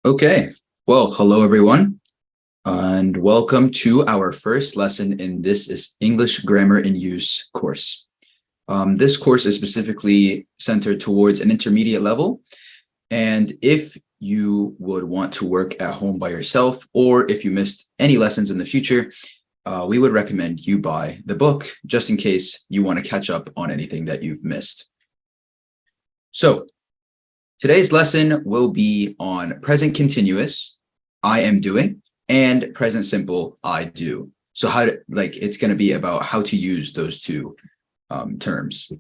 Okay, well, hello everyone, and welcome to our first lesson in this is English Grammar in Use course. This course is specifically centered towards an intermediate level, and if you would want to work at home by yourself, or if you missed any lessons in the future, we would recommend you buy the book just in case you want to catch up on anything that you've missed. So, today's lesson will be on present continuous, I am doing, and present simple, I do. So it's going to be about how to use those two terms.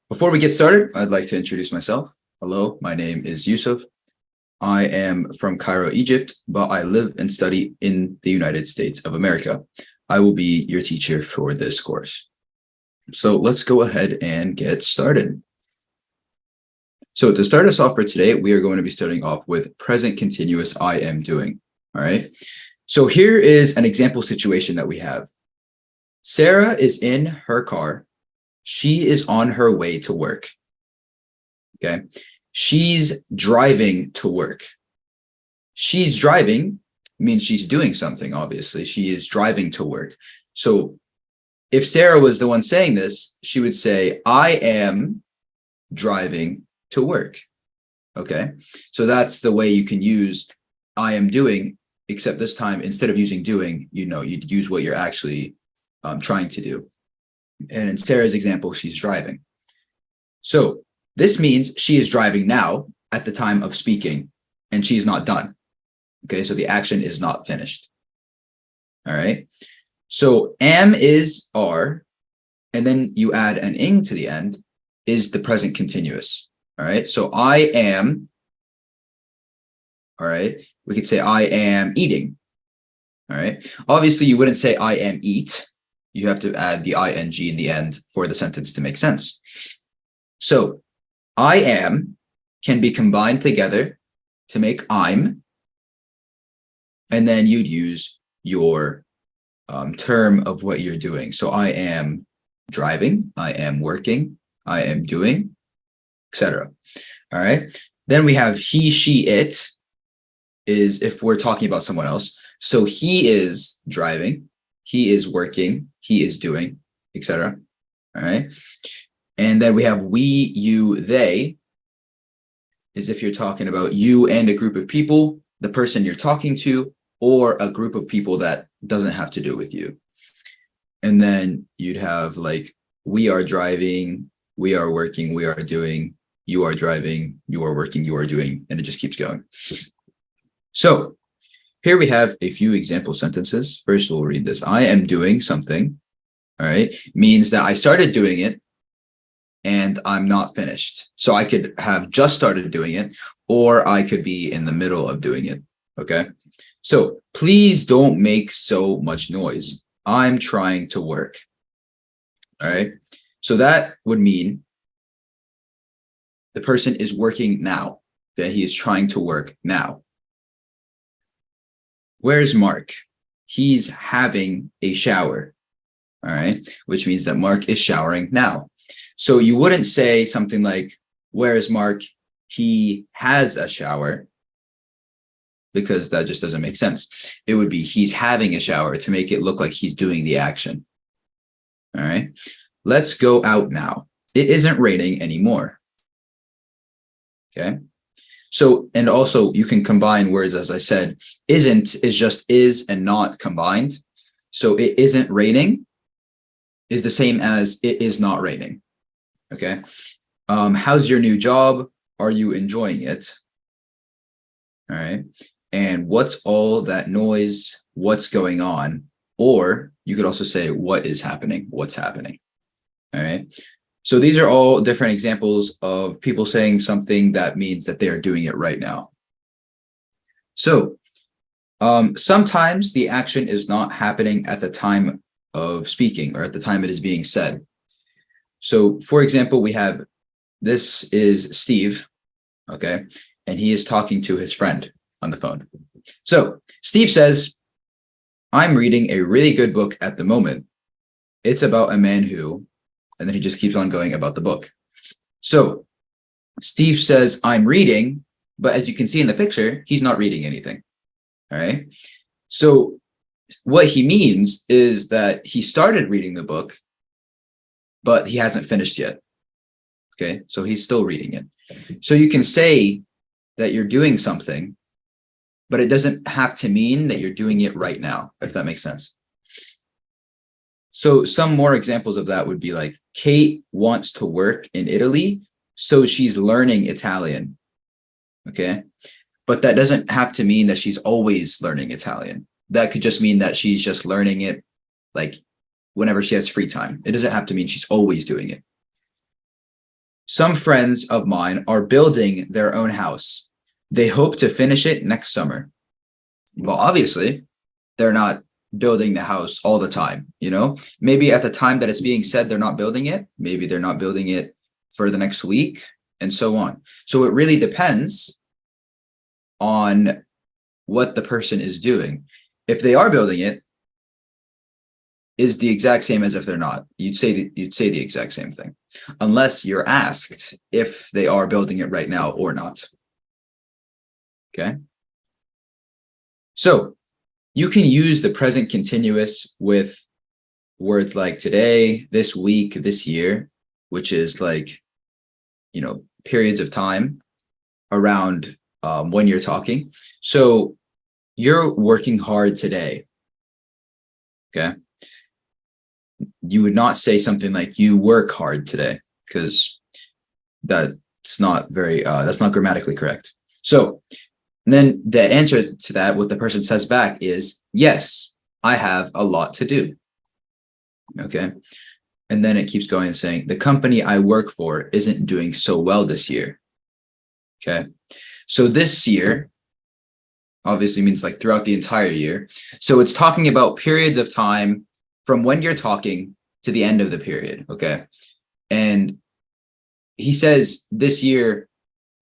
Before we get started, I'd like to introduce myself. Hello, my name is Yousuf. I am from Cairo, Egypt, but I live and study in the United States of America. I will be your teacher for this course. So let's go ahead and get started. So to start us off for today, we are going to be starting off with present continuous I am doing. All right. So here is an example situation that we have. Sarah is in her car. She is on her way to work. Okay. She's driving to work. She's driving means she's doing something, obviously. She is driving to work. So if Sarah was the one saying this, she would say, I am driving to work. Okay, so that's the way you can use I am doing, except this time instead of using doing, you'd use what you're actually trying to do. And in Sarah's example, she's driving. So this means she is driving now at the time of speaking, and she's not done. Okay, so the action is not finished. All right, so am is are, and then you add an ing to the end, is the present continuous. All right, so I am, all right, we could say I am eating. All right, obviously you wouldn't say I am eat. You have to add the ing in the end for the sentence to make sense. So I am can be combined together to make I'm, and then you'd use your term of what you're doing. So I am driving, I am working, I am doing, etc. All right. Then we have he, she, it is if we're talking about someone else. So he is driving, he is working, he is doing, etc. All right. And then we have we, you, they is if you're talking about you and a group of people, the person you're talking to, or a group of people that doesn't have to do with you. And then you'd have like we are driving, we are working, we are doing, you are driving, you are working, you are doing, and it just keeps going. So here we have a few example sentences. First, we'll read this. I am doing something, all right, means that I started doing it and I'm not finished. So I could have just started doing it, or I could be in the middle of doing it, okay? So please don't make so much noise. I'm trying to work, all right? So that would mean the person is working now, that he is trying to work now. Where's Mark? He's having a shower, all right? Which means that Mark is showering now. So you wouldn't say something like, where's Mark? He has a shower, because that just doesn't make sense. It would be he's having a shower to make it look like he's doing the action. All right, let's go out now. It isn't raining anymore. Okay, so, and also you can combine words, as I said, isn't is just is and not combined. So it isn't raining is the same as it is not raining. Okay, how's your new job? Are you enjoying it? All right, and what's all that noise? What's going on? Or you could also say, what is happening? What's happening? All right. So these are all different examples of people saying something that means that they are doing it right now. So sometimes the action is not happening at the time of speaking or at the time it is being said. So for example, we have, this is Steve, okay, and he is talking to his friend on the phone. So Steve says, I'm reading a really good book at the moment. It's about a man who, and then he just keeps on going about the book. So Steve says, I'm reading, But as you can see in the picture, he's not reading anything. All right. So what he means is that he started reading the book, but he hasn't finished yet. Okay. So he's still reading it. So you can say that you're doing something, but it doesn't have to mean that you're doing it right now, if that makes sense. So some more examples of that would be like, Kate wants to work in Italy, so she's learning Italian. Okay. But that doesn't have to mean that she's always learning Italian. That could just mean that she's just learning it like whenever she has free time. It doesn't have to mean she's always doing it. Some friends of mine are building their own house. They hope to finish it next summer. Well, obviously, they're not building the house all the time, you know? Maybe at the time that it's being said, they're not building it. Maybe they're not building it for the next week, and so on. So it really depends on what the person is doing. If they are building it, is the exact same as if they're not. You'd say the exact same thing, unless you're asked if they are building it right now or not. Okay. So you can use the present continuous with words like today, this week, this year, which is like, you know, periods of time around when you're talking. So you're working hard today. Okay. You would not say something like you work hard today, because that's not grammatically correct. So then the answer to that, what the person says back is, yes, I have a lot to do. Okay. And then it keeps going and saying, the company I work for isn't doing so well this year. Okay. So this year obviously means like throughout the entire year. So it's talking about periods of time from when you're talking to the end of the period. Okay. And he says this year,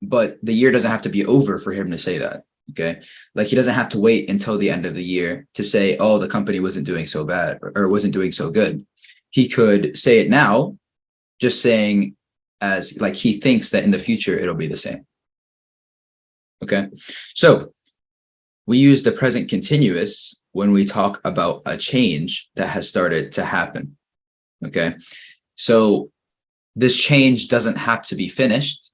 but the year doesn't have to be over for him to say that. Okay. Like he doesn't have to wait until the end of the year to say, oh, the company wasn't doing so bad or wasn't doing so good. He could say it now, just saying as like he thinks that in the future it'll be the same. Okay. So we use the present continuous when we talk about a change that has started to happen. Okay. So this change doesn't have to be finished.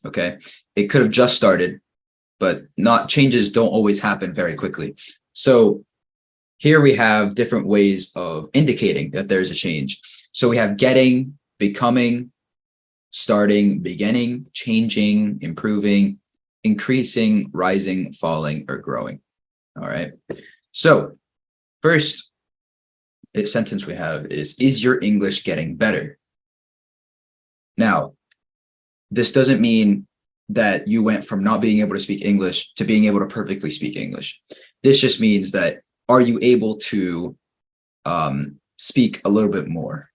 Okay. It could have just started, but changes don't always happen very quickly. So here we have different ways of indicating that there's a change. So we have getting, becoming, starting, beginning, changing, improving, increasing, rising, falling, or growing. All right. So first sentence we have is your English getting better? Now, this doesn't mean that you went from not being able to speak English to being able to perfectly speak English. This just means that, are you able to speak a little bit more?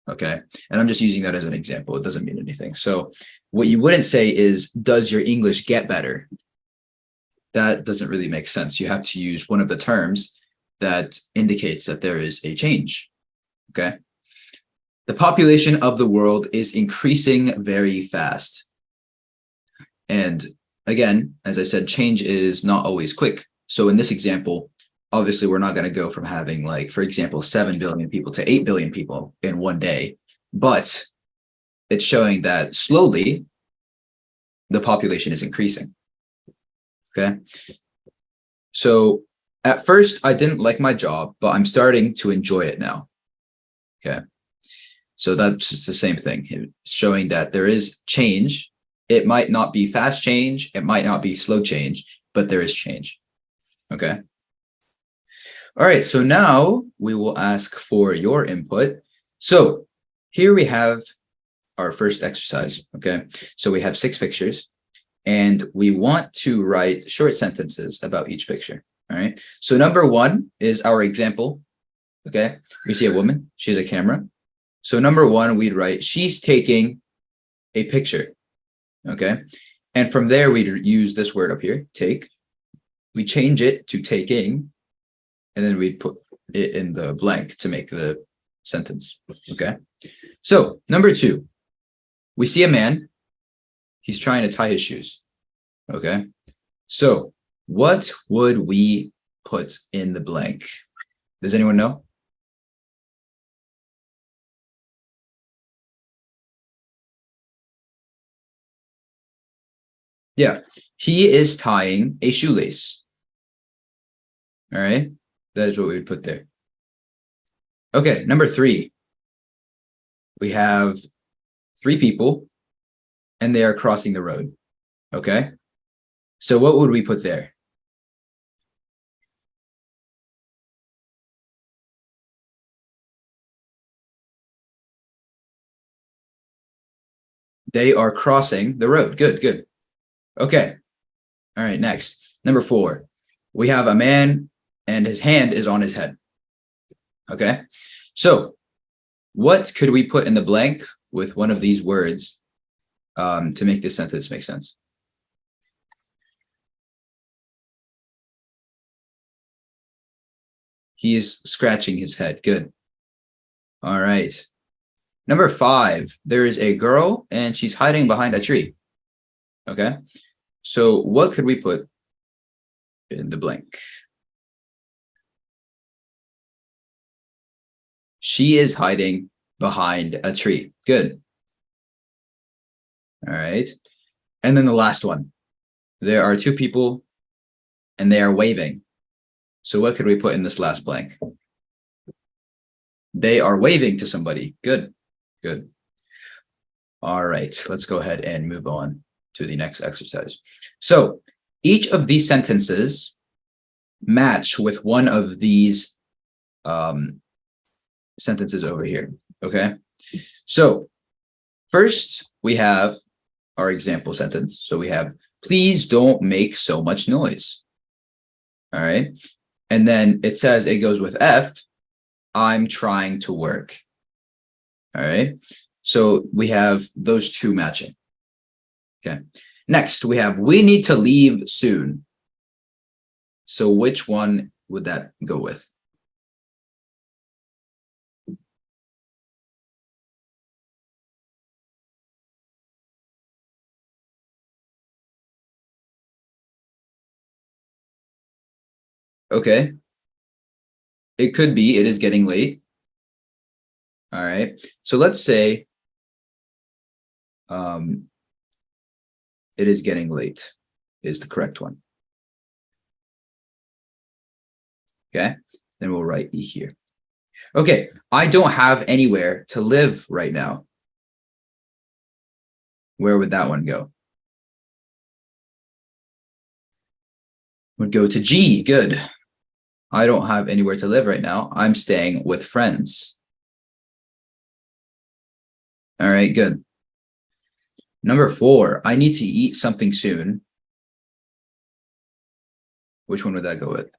Okay. And I'm just using that as an example. It doesn't mean anything. So what you wouldn't say is, does your English get better? That doesn't really make sense. You have to use one of the terms that indicates that there is a change. Okay. The population of the world is increasing very fast. And again, as I said, change is not always quick. So in this example, obviously, we're not going to go from having, like, for example, 7 billion people to 8 billion people in one day. But it's showing that slowly the population is increasing. Okay. So at first, I didn't like my job, but I'm starting to enjoy it now. Okay. So that's just the same thing. It's showing that there is change. It might not be fast change. It might not be slow change, but there is change. Okay. All right, so now we will ask for your input. So here we have our first exercise, okay? So we have 6 pictures, and we want to write short sentences about each picture, all right? So number 1 is our example, okay? We see a woman, she has a camera. So number 1, we'd write, she's taking a picture, okay? And from there, we'd use this word up here, take. We change it to taking, and then we'd put it in the blank to make the sentence. Okay. So number 2, we see a man. He's trying to tie his shoes. Okay. So what would we put in the blank? Does anyone know? Yeah, he is tying a shoelace. All right, that is what we would put there. Okay, number 3. We have 3 people and they are crossing the road. Okay, so what would we put there? They are crossing the road. Good, good. Okay. All right, next. Number 4. We have a man and his hand is on his head. Okay. So what could we put in the blank with one of these words to make this sentence make sense? He is scratching his head. Good. All right. Number 5, there is a girl and she's hiding behind a tree. Okay. So what could we put in the blank? She is hiding behind a tree. Good. All right. And then the last one. There are 2 people and they are waving. So what could we put in this last blank? They are waving to somebody. Good. Good. All right. Let's go ahead and move on to the next exercise. So each of these sentences match with one of these sentences over here. Okay. So first we have our example sentence. So we have, please don't make so much noise. All right. And then it says it goes with F, I'm trying to work. All right. So we have those 2 matching. Okay. Next, we have, we need to leave soon. So which one would that go with? Okay. It could be, it is getting late. All right. So let's say it is getting late is the correct one. Okay. Then we'll write E here. Okay. I don't have anywhere to live right now. Where would that one go? Would go to G. Good. I don't have anywhere to live right now. I'm staying with friends. All right, good. Number 4, I need to eat something soon. Which one would that go with?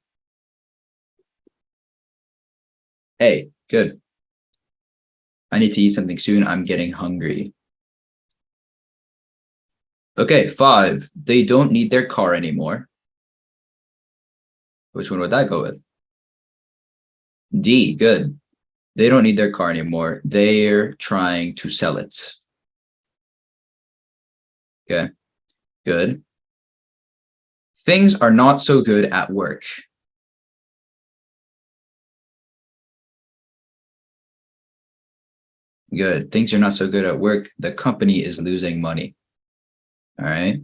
A, good. I need to eat something soon. I'm getting hungry. Okay, 5, they don't need their car anymore. Which one would that go with? D, good. They don't need their car anymore. They're trying to sell it. Okay, good. Things are not so good at work. Good. Things are not so good at work. The company is losing money. All right.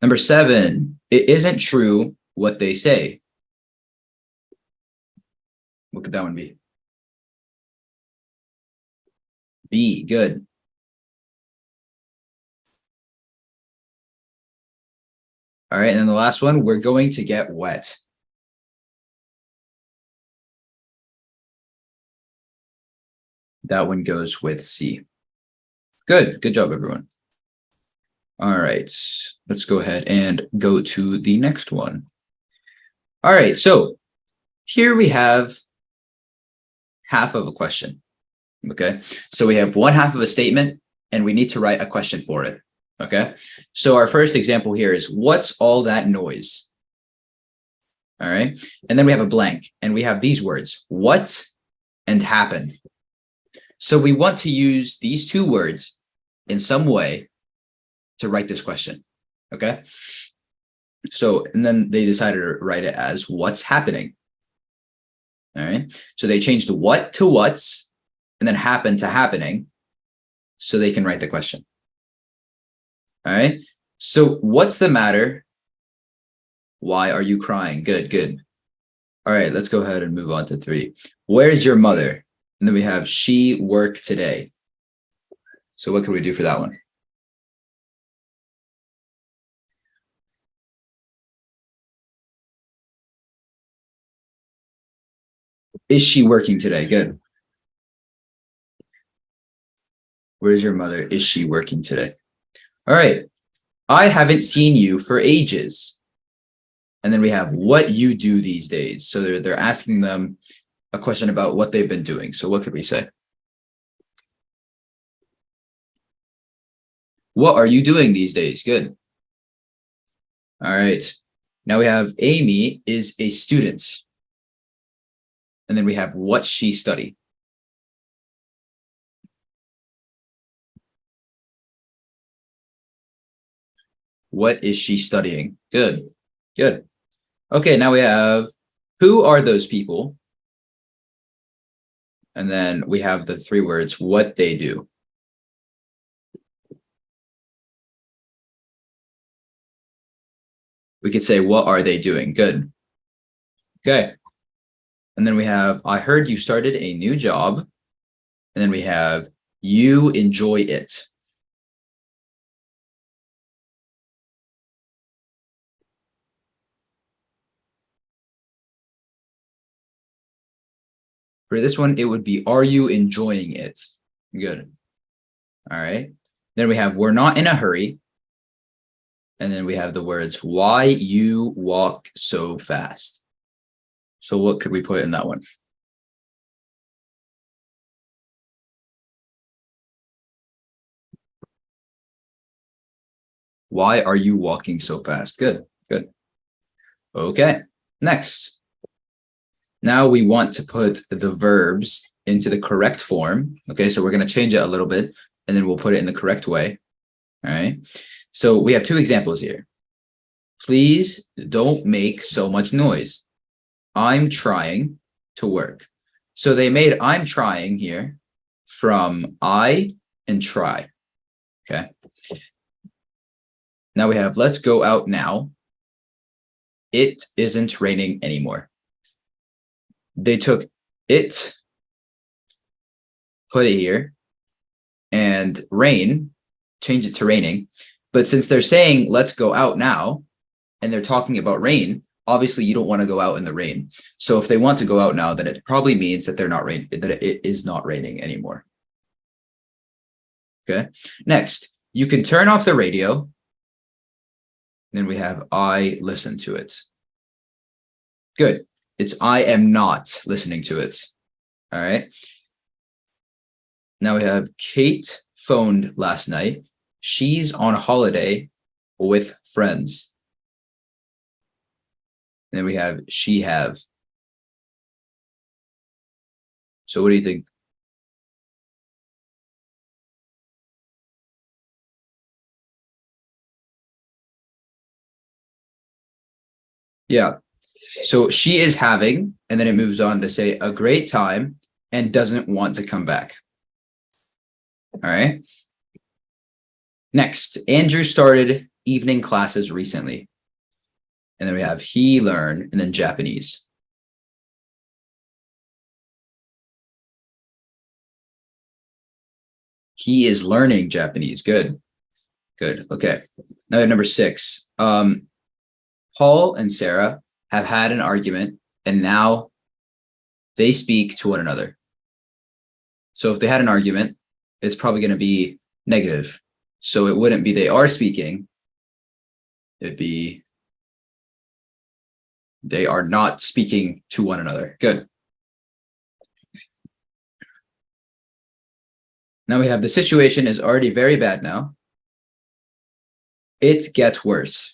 Number 7, it isn't true what they say. What could that one be? B, good. All right, and then the last one, we're going to get wet. That one goes with C. Good job, everyone. All right, let's go ahead and go to the next one. All right, so here we have half of a question. Okay, so we have one half of a statement and we need to write a question for it. Okay, so our first example here is, what's all that noise? All right, and then we have a blank and we have these words, what and happen. So we want to use these 2 words in some way to write this question. Okay. So, and then they decided to write it as what's happening. All right. So they changed what to what's and then happen to happening so they can write the question. All right. So what's the matter? Why are you crying? Good, good. All right, let's go ahead and move on to 3. Where's your mother? And then we have she worked today. So what can we do for that one? Is she working today? Good. Where's your mother? Is she working today? All right. I haven't seen you for ages. And then we have what you do these days. So they're asking them a question about what they've been doing. So what could we say? What are you doing these days? Good. All right. Now we have Amy is a student. And then we have what she studied. What is she studying? Good. Good. Okay, now we have who are those people? And then we have the 3 words, what they do. We could say, what are they doing? Good. Okay. And then we have, I heard you started a new job. And then we have, you enjoy it. For this one, it would be, are you enjoying it? Good. All right. Then we have, we're not in a hurry. And then we have the words, why you walk so fast. So what could we put in that one? Why are you walking so fast? Good, good. Okay, next. Now we want to put the verbs into the correct form. Okay, so we're going to change it a little bit and then we'll put it in the correct way. All right. So we have 2 examples here. Please don't make so much noise. I'm trying to work. So they made I'm trying here from I and try. Okay. Now we have let's go out now. It isn't raining anymore. They took it, put it here, and rain, change it to raining. But since they're saying, let's go out now, and they're talking about rain, obviously you don't want to go out in the rain. So if they want to go out now, then it probably means that that it is not raining anymore. Okay. Next, you can turn off the radio. Then we have I listen to it. Good. It's I am not listening to it. All right. Now we have Kate phoned last night. She's on holiday with friends. And then we have she have. So what do you think? Yeah. So she is having, and then it moves on to say a great time and doesn't want to come back. All right. Next, Andrew started evening classes recently. And then we have he learn and then Japanese. He is learning Japanese. Good. Good. Okay. Now number 6. Paul and Sarah have had an argument and now they speak to one another. So if they had an argument, it's probably going to be negative. So it wouldn't be they are speaking. It'd be they are not speaking to one another. Good. Now we have the situation is already very bad now. It gets worse.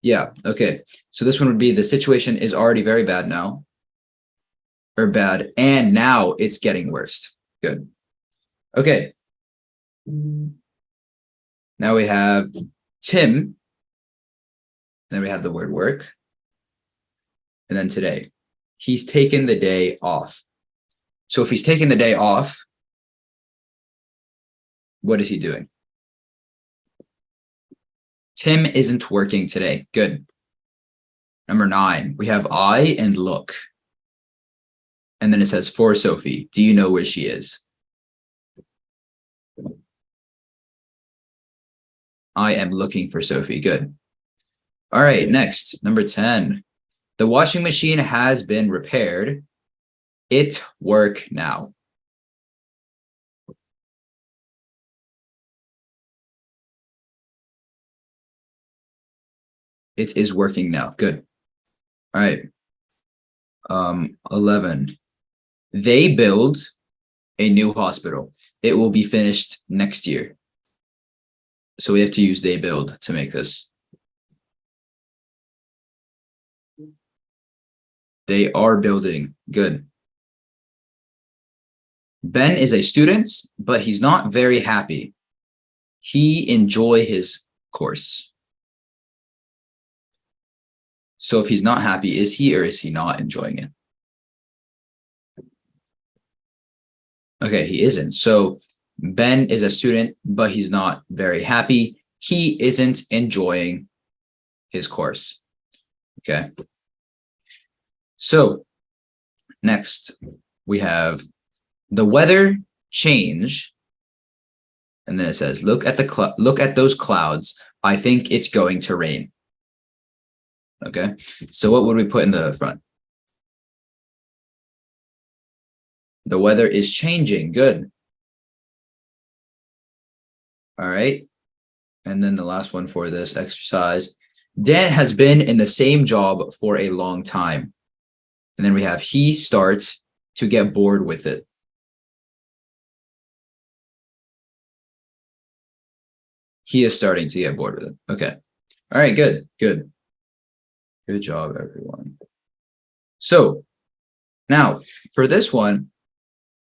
Yeah, okay. So this one would be the situation is already very bad now, or bad, and now it's getting worse. Good. Okay. Now we have Tim. Then we have the word work. And then today. He's taken the day off. So if he's taken the day off, what is he doing? Tim isn't working today. Good. Number 9, we have I and look. And then it says, for Sophie, do you know where she is? I am looking for Sophie. Good. All right, next, number 10. The washing machine has been repaired. It work now. It is working now. Good. All right. 11. They build a new hospital. It will be finished next year. So we have to use they build to make this. They are building. Good. Ben is a student, but he's not very happy. He enjoy his course. So if he's not happy, is he or is he not enjoying it? Okay, he isn't. So Ben is a student, but he's not very happy. He isn't enjoying his course. Okay. So next we have the weather change. And then it says, look at those clouds. I think it's going to rain. Okay. So what would we put in the front? The weather is changing. Good. All right. And then the last one for this exercise. Dan has been in the same job for a long time. And then we have he starts to get bored with it. He is starting to get bored with it. Okay. All right. Good. Good. Good job, everyone. So now for this one,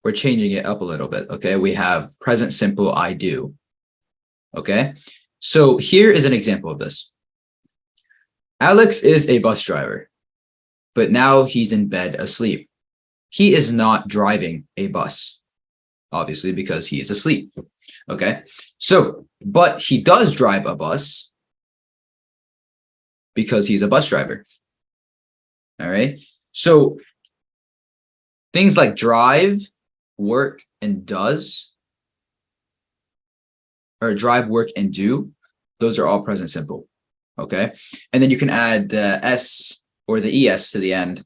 we're changing it up a little bit. Okay. We have present simple I do. Okay. So here is an example of this. Alex is a bus driver, but now he's in bed asleep. He is not driving a bus, obviously, because he is asleep. Okay. So, but he does drive a bus because he's a bus driver. All right. So things like drive, work, and does, or drive, work, and do, those are all present simple. Okay. And then you can add the S or the ES to the end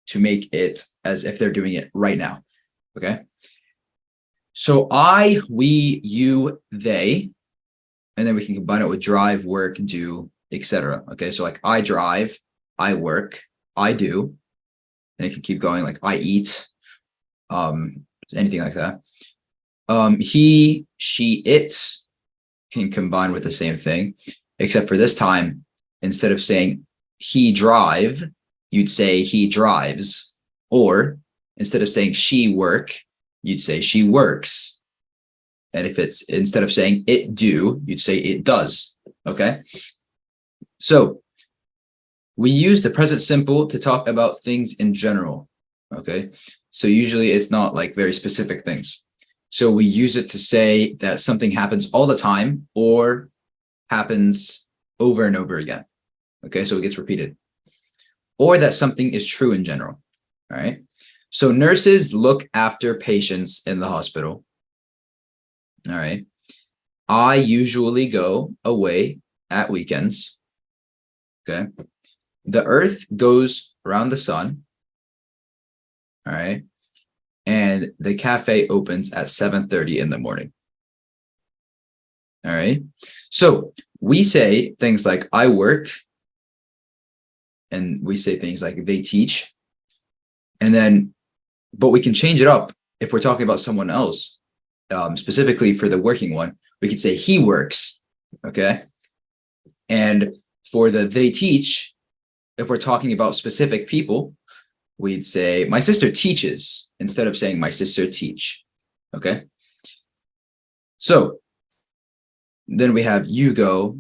to make it as if they're doing it right now. Okay. So I, we, you, they, and then we can combine it with drive, work, do, etc. Okay. So like I drive, I work, I do, and it can keep going like I eat, anything like that. He, she, it can combine with the same thing, except for this time, instead of saying he drive, you'd say he drives, or instead of saying she work, you'd say she works. And if it's instead of saying it do, you'd say it does. Okay. So we use the present simple to talk about things in general. Okay. So usually it's not like very specific things. So we use it to say that something happens all the time or happens over and over again. Okay. So it gets repeated, or that something is true in general. All right. So nurses look after patients in the hospital. All right. I usually go away at weekends. Okay. The earth goes around the sun. All right. And the cafe opens at 7:30 in the morning. All right. So we say things like I work, and we say things like they teach. And then, but we can change it up if we're talking about someone else. Specifically for the working one, we could say he works. Okay. And for the they teach, if we're talking about specific people, we'd say my sister teaches instead of saying my sister teach. Okay. So then we have you go,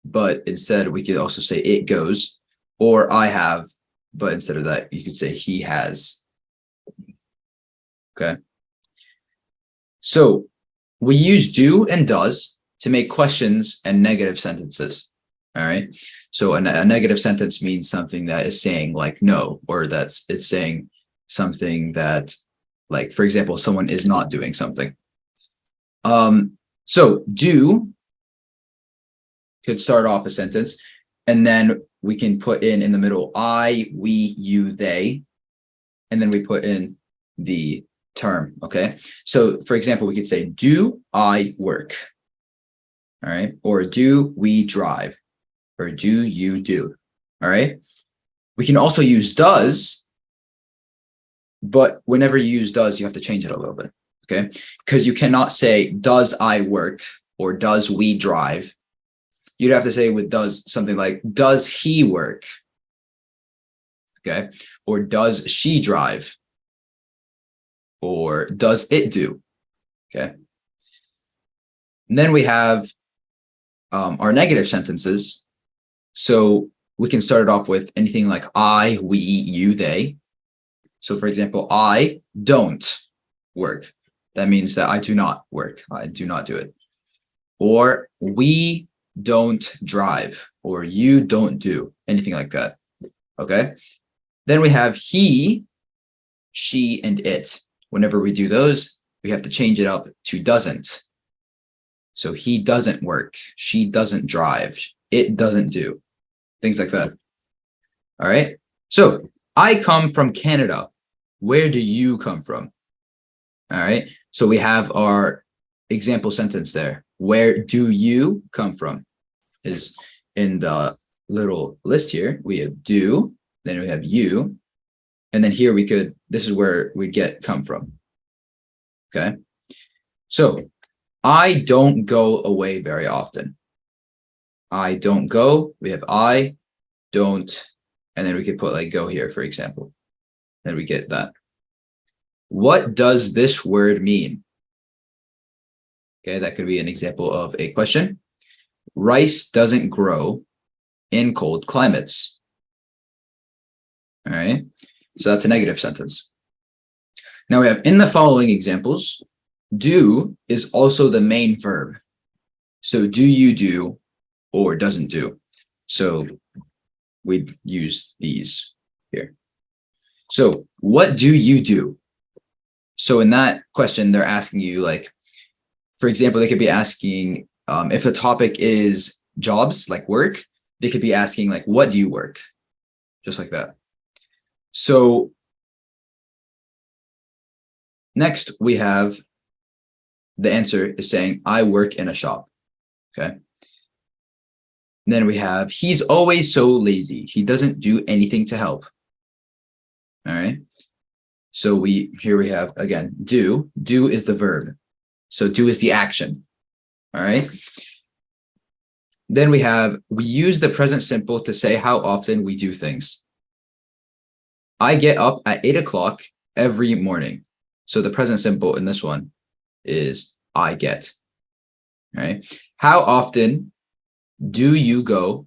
but instead we could also say it goes, or I have, but instead of that, you could say he has. Okay. So we use do and does to make questions and negative sentences. All right. So a negative sentence means something that is saying like no, or it's saying something that, like, for example, someone is not doing something. So do could start off a sentence, and then we can put in the middle I, we, you, they, and then we put in the term. Okay. So for example, we could say, do I work? All right. Or do we drive? Or do you do? All right. We can also use does, but whenever you use does, you have to change it a little bit. Okay. Because you cannot say, does I work? Or does we drive? You'd have to say with does something like, does he work? Okay. Or does she drive? Or does it do? Okay. And then we have our negative sentences. So we can start it off with anything like I, we, you, they. So for example, I don't work. That means that I do not work. I do not do it. Or we don't drive, or you don't do, anything like that. Okay. Then we have he, she, and it. Whenever we do those, we have to change it up to doesn't. So he doesn't work, she doesn't drive, it doesn't do, things like that. All right. So I come from Canada. Where do you come from? All right. So we have our example sentence there. Where do you come from? Is in the little list here. We have do, then we have you, and then here this is where we get come from. Okay. So I don't go away very often. I don't go. We have I, don't, and then we could put like go here, for example. Then we get that. What does this word mean? Okay, that could be an example of a question. Rice doesn't grow in cold climates. All right, so that's a negative sentence. Now we have in the following examples, do is also the main verb. So do you do or doesn't do? So we'd use these here. So what do you do? So in that question, they're asking you, like, for example, they could be asking, if the topic is jobs, like work, they could be asking like, what do you work? Just like that. So next we have the answer is saying, I work in a shop. Okay. And then we have, he's always so lazy. He doesn't do anything to help. All right. So here we have, again, do. Do is the verb. So do is the action. All right. Then we use the present simple to say how often we do things. I get up at 8 o'clock every morning. So the present simple in this one is I get. All right. How often do you go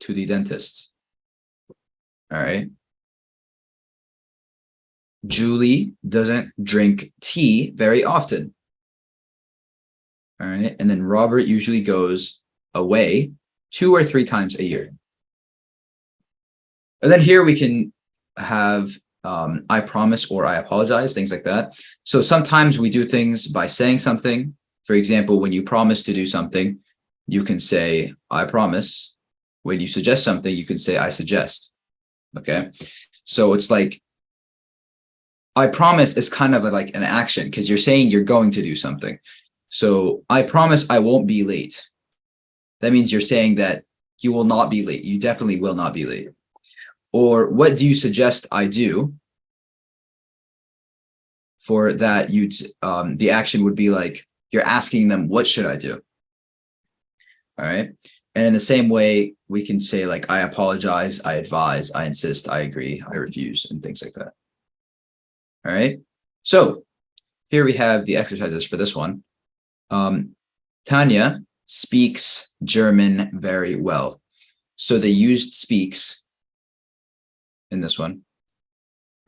to the dentist? All right. Julie doesn't drink tea very often. All right. And then Robert usually goes away 2 or 3 times a year. And then here we can have I promise or I apologize, things like that. So sometimes we do things by saying something. For example, when you promise to do something, you can say, I promise. When you suggest something, you can say, I suggest. Okay. So it's like, I promise is kind of like an action because you're saying you're going to do something. So I promise I won't be late. That means you're saying that you will not be late. You definitely will not be late. Or what do you suggest I do? For that, the action would be like, you're asking them, what should I do? All right. And in the same way, we can say like, I apologize, I advise, I insist, I agree, I refuse, and things like that. All right. So here we have the exercises for this one. Tanya speaks German very well. So they used speaks in this one.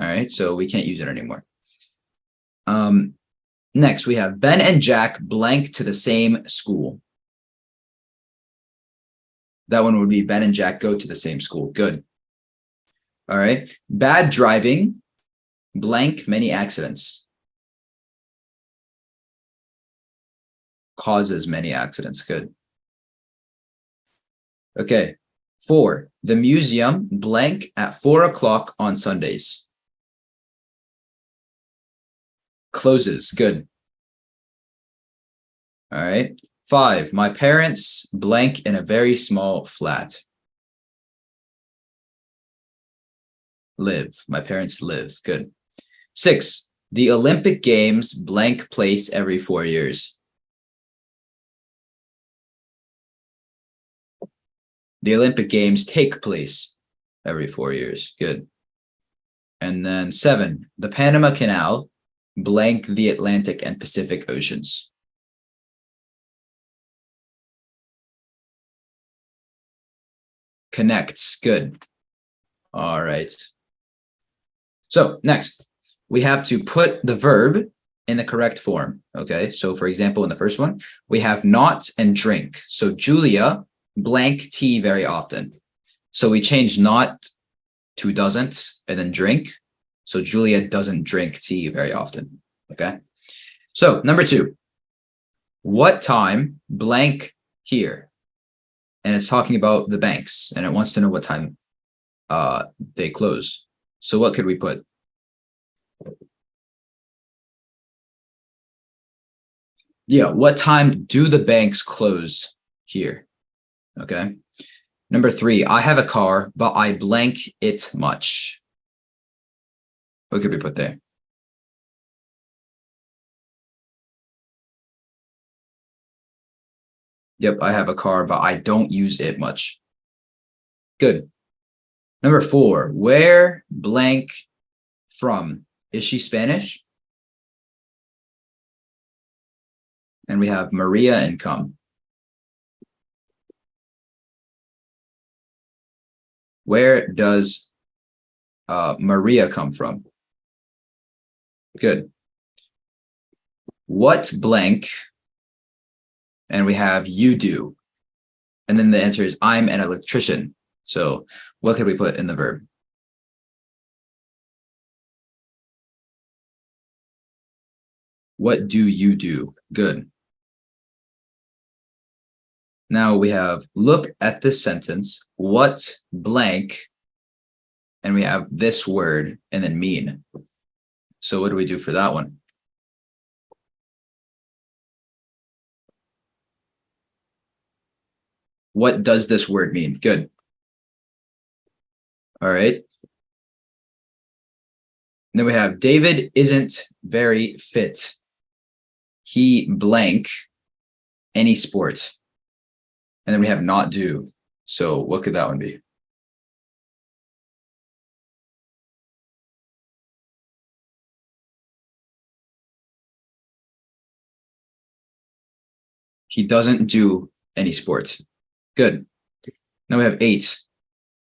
All right. So we can't use it anymore. Next, we have Ben and Jack blank to the same school. That one would be Ben and Jack go to the same school. Good. All right. Bad driving, blank many accidents. Causes many accidents. Good. Okay. 4, the museum blank at 4 o'clock on Sundays. Closes. Good. All right. 5, my parents blank in a very small flat. Live. My parents live. Good. 6, the Olympic Games blank place every 4 years. The Olympic Games take place every 4 years. Good. And then 7, the Panama Canal blank the Atlantic and Pacific Oceans. Connects. Good. All right. So next, we have to put the verb in the correct form. Okay. So for example, in the first one, we have not and drink. So Julia blank tea very often. So we change not to doesn't and then drink. So Julia doesn't drink tea very often. Okay. So number 2, what time blank here? And it's talking about the banks and it wants to know what time they close. So what could we put? Yeah, what time do the banks close here? Okay. Number 3, I have a car, but I blank it much. What could we put there? Yep, I have a car, but I don't use it much. Good. Number 4, where blank from? Is she Spanish? And we have Maria and come. Where does Maria come from? Good. What blank? And we have you do. And then the answer is I'm an electrician. So what could we put in the verb? What do you do? Good. Now we have look at this sentence. What blank? And we have this word and then mean. So what do we do for that one? What does this word mean? Good. All right. And then we have David isn't very fit. He blank any sport. And then we have not do. So what could that one be? He doesn't do any sports. Good. Now we have 8.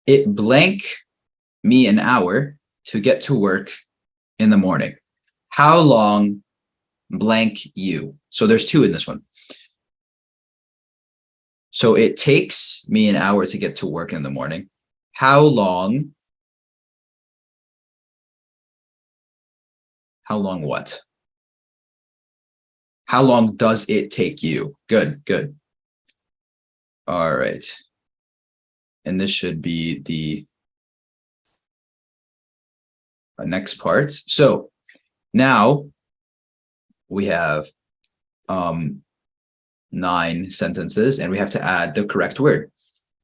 It blank me an hour to get to work in the morning. How long blank you? So there's 2 in this one. So it takes me an hour to get to work in the morning. How long? How long what? How long does it take you? Good, good. All right. And this should be the next part. So now we have 9 sentences and we have to add the correct word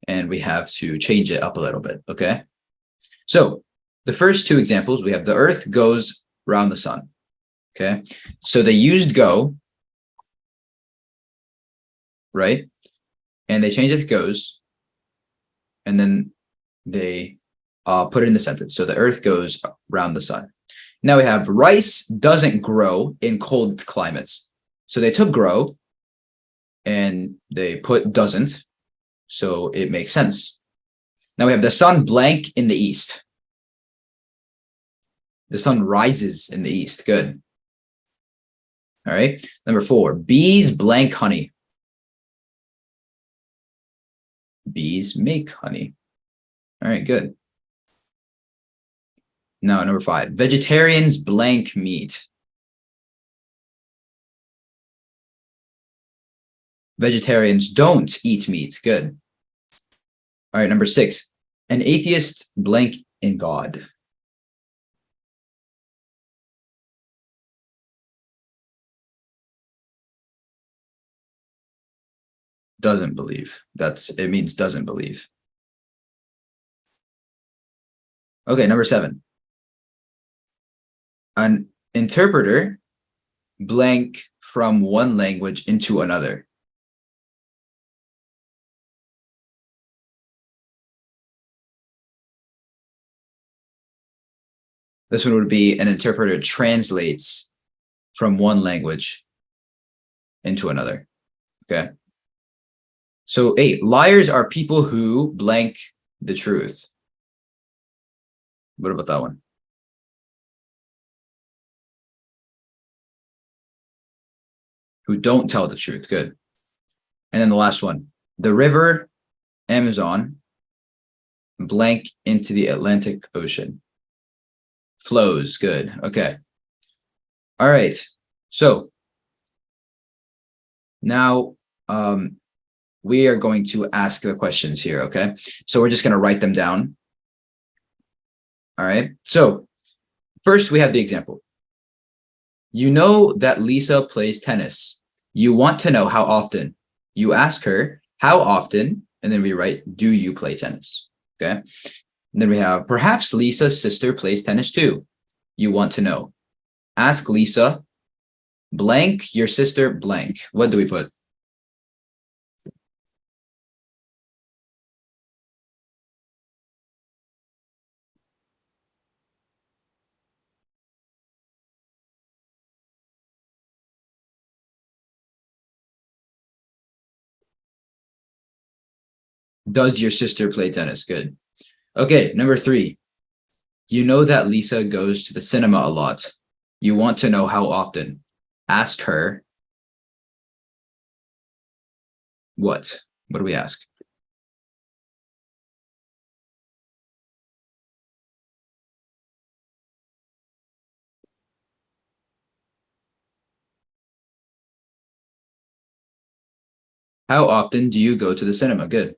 and we have to change it up a little bit. Okay. So the first 2 examples, we have the earth goes around the sun. Okay. So they used go, right? and they change it to goes, and then they put it in the sentence. So the earth goes around the sun. Now we have rice doesn't grow in cold climates. So they took grow and they put doesn't. So it makes sense. Now we have the sun blank in the east. The sun rises in the east. Good. All right. Number 4, bees blank honey. Bees make honey. All right, good. Now, number 5, vegetarians blank meat. Vegetarians don't eat meat. Good. All right, number 6, an atheist blank in God. Doesn't believe. It means doesn't believe. Okay, number 7. An interpreter blank from one language into another. This one would be an interpreter translates from one language into another. Okay. So 8, liars are people who blank the truth. What about that one? Who don't tell the truth. Good. And then the last one, the river Amazon blank into the Atlantic Ocean. Flows. Good. Okay. All right. So now we are going to ask the questions here. Okay. So we're just going to write them down. All right. So first we have the example. You know that Lisa plays tennis. You want to know how often. You ask her how often, and then we write, do you play tennis? Okay. And then we have, perhaps Lisa's sister plays tennis too. You want to know. Ask Lisa, blank, your sister, blank. What do we put? Does your sister play tennis? Good. Okay, number 3. You know that Lisa goes to the cinema a lot. You want to know how often. Ask her. What? What do we ask? How often do you go to the cinema? Good.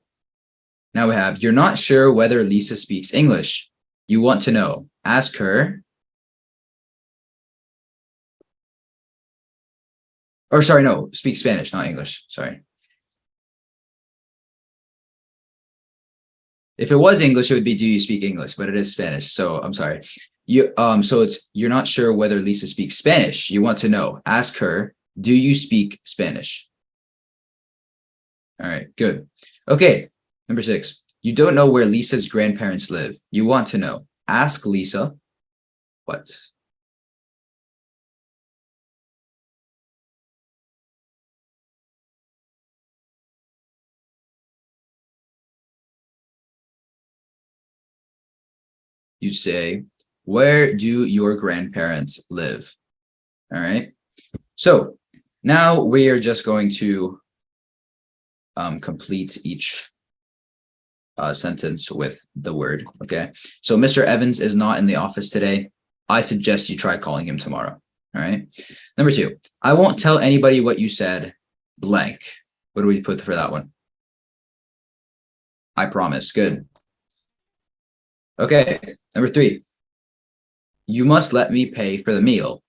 Now we have, you're not sure whether Lisa speaks English. You want to know. Ask her. Or sorry, no, speak Spanish, not English. Sorry. If it was English, it would be, do you speak English? But it is Spanish, so I'm sorry. So it's, you're not sure whether Lisa speaks Spanish. You want to know. Ask her, do you speak Spanish? All right, good. Okay, number 6. You don't know where Lisa's grandparents live. You want to know. Ask Lisa. What? You say, where do your grandparents live? All right. So now we are just going to complete each sentence with the word. Okay. So Mr. Evans is not in the office today. I suggest you try calling him tomorrow. All right. Number 2, I won't tell anybody what you said, blank. What do we put for that one? I promise. Good. Okay. Number 3, you must let me pay for the meal.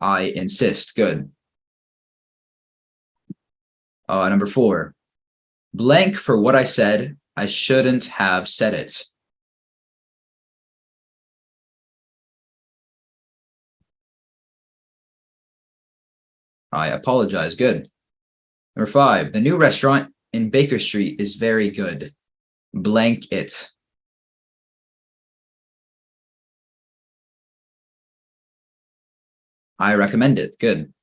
I insist. Good. Number 4, blank for what I said. I shouldn't have said it. I apologize. Good. Number 5, the new restaurant in Baker Street is very good. Blank it. I recommend it. Good.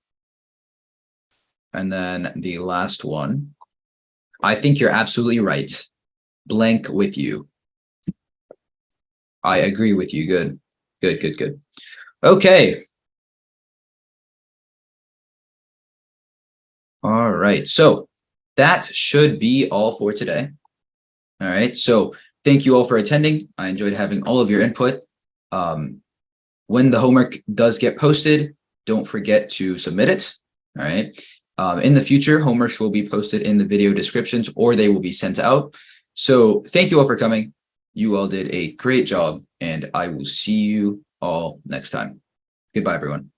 And then the last one, I think you're absolutely right. Blank with you. I agree with you. Good. Good, good, good. Okay. All right. So that should be all for today. All right. So thank you all for attending. I enjoyed having all of your input. When the homework does get posted, don't forget to submit it. All right. In the future, homeworks will be posted in the video descriptions or they will be sent out. So thank you all for coming. You all did a great job and I will see you all next time. Goodbye, everyone.